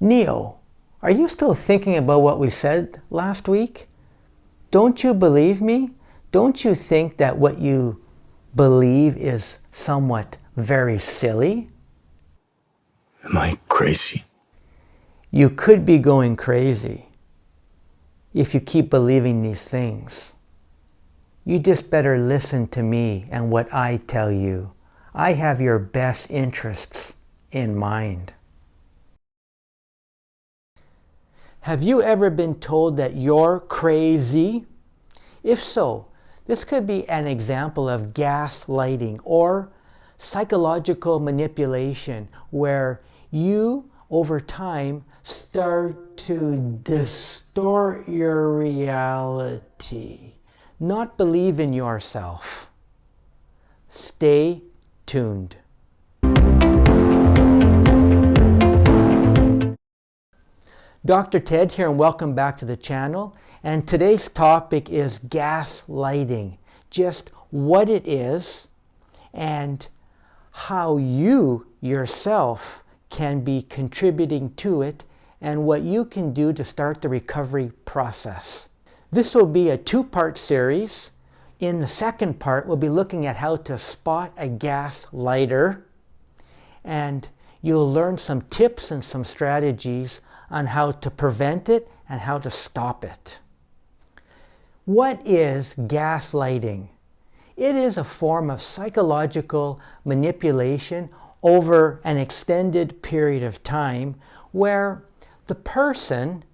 Neo, are you still thinking about what we said last week? Don't you believe me? Don't you think that what you believe is somewhat very silly? Am I crazy? You could be going crazy if you keep believing these things. You just better listen to me and what I tell you. I have your best interests in mind. Have you ever been told that you're crazy? If so, this could be an example of gaslighting or psychological manipulation, where you, over time, start to distort your reality, not believe in yourself. Stay tuned. Dr. Ted here, and welcome back to the channel. And today's topic is gaslighting, just what it is and how you yourself can be contributing to it and what you can do to start the recovery process. This will be a two-part series. In the second part, we'll be looking at how to spot a gaslighter, and you'll learn some tips and some strategies on how to prevent it and how to stop it. What is gaslighting? It is a form of psychological manipulation over an extended period of time where the person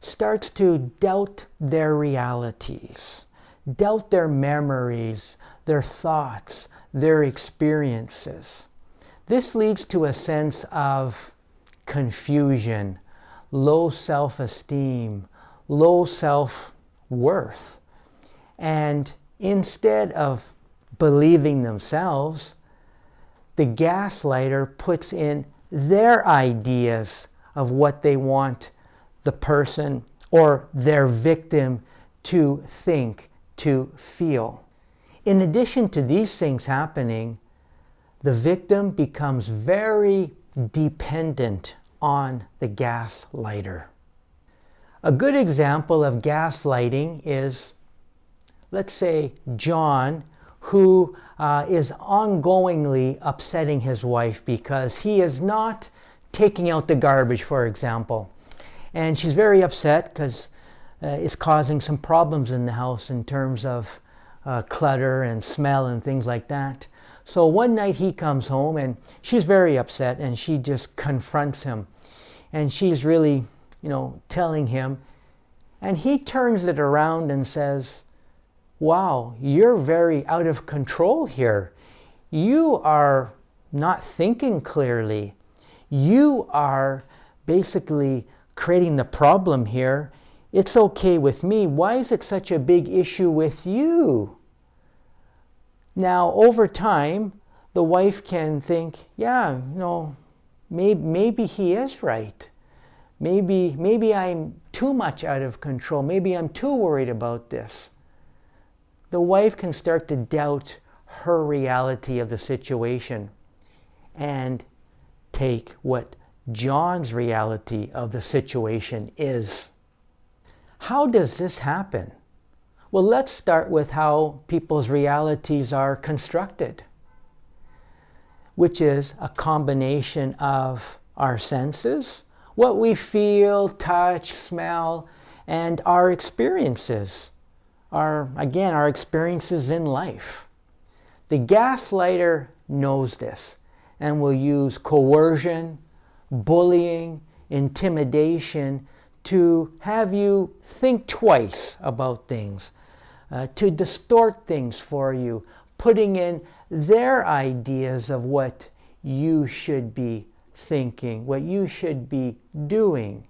starts to doubt their realities, doubt their memories, their thoughts, their experiences. This leads to a sense of confusion, low self-esteem, low self-worth. And instead of believing themselves, the gaslighter puts in their ideas of what they want the person or their victim to think, to feel. In addition to these things happening, the victim becomes very dependent on the gaslighter. A good example of gaslighting is, let's say, John, who is ongoingly upsetting his wife because he is not taking out the garbage, for example. And she's very upset because it's causing some problems in the house in terms of clutter and smell and things like that. So one night he comes home and she's very upset and she just confronts him. And she's really, telling him. And he turns it around and says, "Wow, you're very out of control here. You are not thinking clearly. You are basically creating the problem here. It's okay with me. Why is it such a big issue with you?" Now, over time, the wife can think, yeah, maybe he is right. Maybe I'm too much out of control. Maybe I'm too worried about this. The wife can start to doubt her reality of the situation and take what John's reality of the situation is. How does this happen? Well, let's start with how people's realities are constructed, which is a combination of our senses, what we feel, touch, smell, and our experiences, our experiences in life. The gaslighter knows this and will use coercion, bullying, intimidation to have you think twice about things, to distort things for you, putting in their ideas of what you should be thinking, what you should be doing.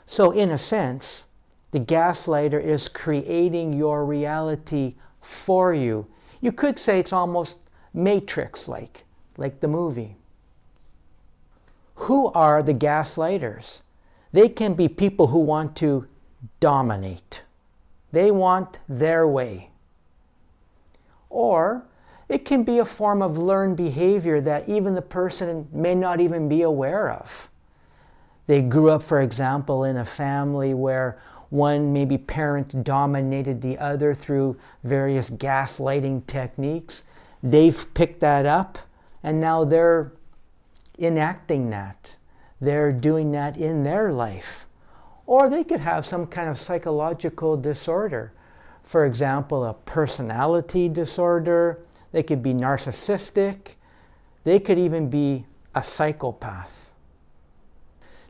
So in a sense, the gaslighter is creating your reality for you. You could say it's almost Matrix-like, like the movie. Who are the gaslighters? They can be people who want to dominate. They want their way. Or it can be a form of learned behavior that even the person may not even be aware of. They grew up, for example, in a family where one maybe parent dominated the other through various gaslighting techniques. They've picked that up and now they're enacting that. They're doing that in their life. Or they could have some kind of psychological disorder. For example, a personality disorder. They could be narcissistic. They could even be a psychopath.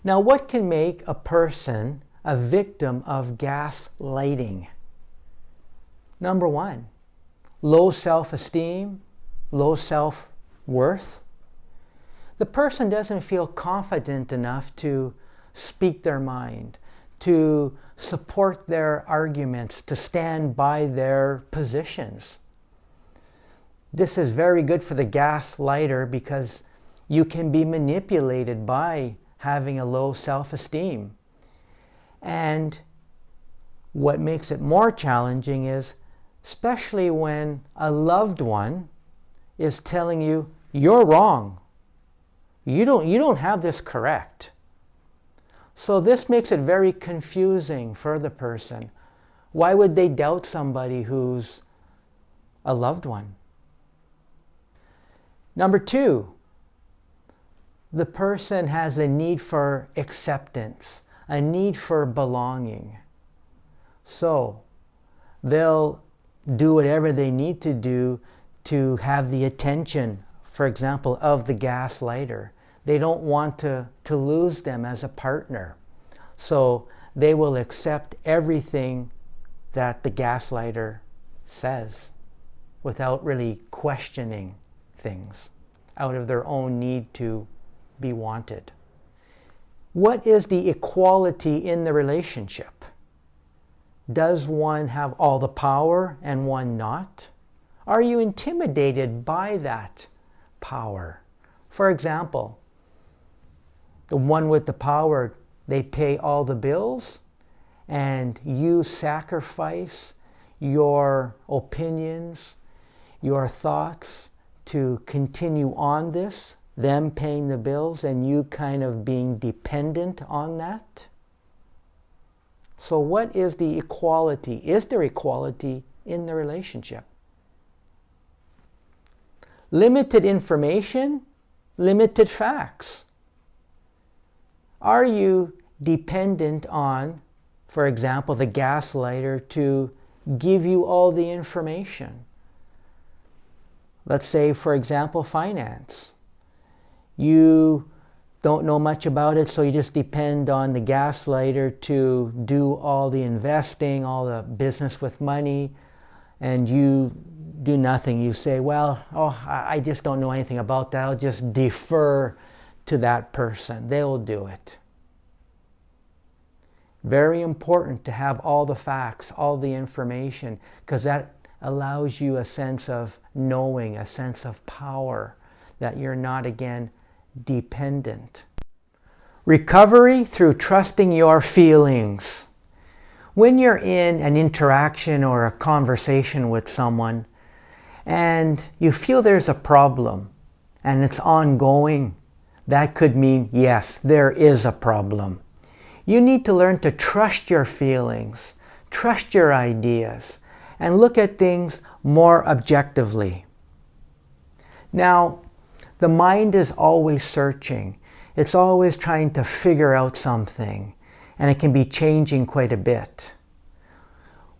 Now, what can make a person a victim of gaslighting? Number one, low self-esteem, low self-worth. The person doesn't feel confident enough to speak their mind, to support their arguments, to stand by their positions. This is very good for the gaslighter because you can be manipulated by having a low self-esteem. And what makes it more challenging is, especially when a loved one is telling you, you're wrong. You don't have this correct. So this makes it very confusing for the person. Why would they doubt somebody who's a loved one? Number two, the person has a need for acceptance, a need for belonging. So they'll do whatever they need to do to have the attention, for example, of the gaslighter. They don't want to lose them as a partner. So they will accept everything that the gaslighter says without really questioning things out of their own need to be wanted. What is the equality in the relationship? Does one have all the power and one not? Are you intimidated by that power? For example, the one with the power, they pay all the bills, and you sacrifice your opinions, your thoughts to continue on this, them paying the bills, and you kind of being dependent on that. So what is the equality? Is there equality in the relationship? Limited information, limited facts. Are you dependent on, for example, the gaslighter to give you all the information? Let's say, for example, finance. You don't know much about it, so you just depend on the gaslighter to do all the investing, all the business with money, and you do nothing. You say, well, I just don't know anything about that. I'll just defer to that person. They'll do it. Very important to have all the facts, all the information, because that allows you a sense of knowing, a sense of power, that you're not, again, dependent. Recovery through trusting your feelings. When you're in an interaction or a conversation with someone and you feel there's a problem and it's ongoing, that could mean, yes, there is a problem. You need to learn to trust your feelings, trust your ideas, and look at things more objectively. Now, the mind is always searching. It's always trying to figure out something, and it can be changing quite a bit.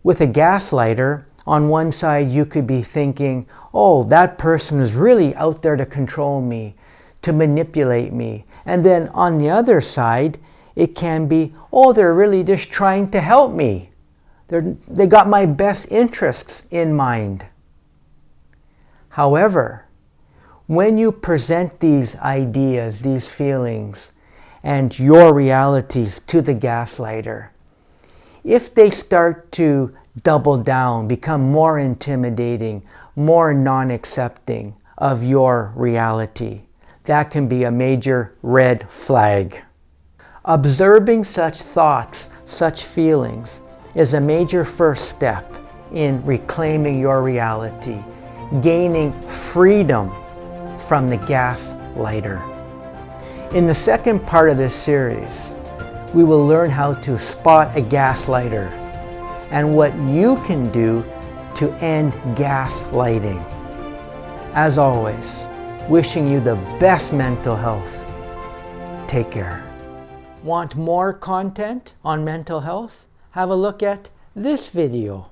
With a gaslighter, on one side you could be thinking, oh, that person is really out there to control me, to manipulate me. And then on the other side, it can be, oh, they're really just trying to help me. They got my best interests in mind. However, when you present these ideas, these feelings, and your realities to the gaslighter, if they start to double down, become more intimidating, more non-accepting of your reality, that can be a major red flag. Observing such thoughts, such feelings, is a major first step in reclaiming your reality, gaining freedom from the gaslighter. In the second part of this series, we will learn how to spot a gaslighter and what you can do to end gaslighting. As always, wishing you the best mental health. Take care. Want more content on mental health? Have a look at this video.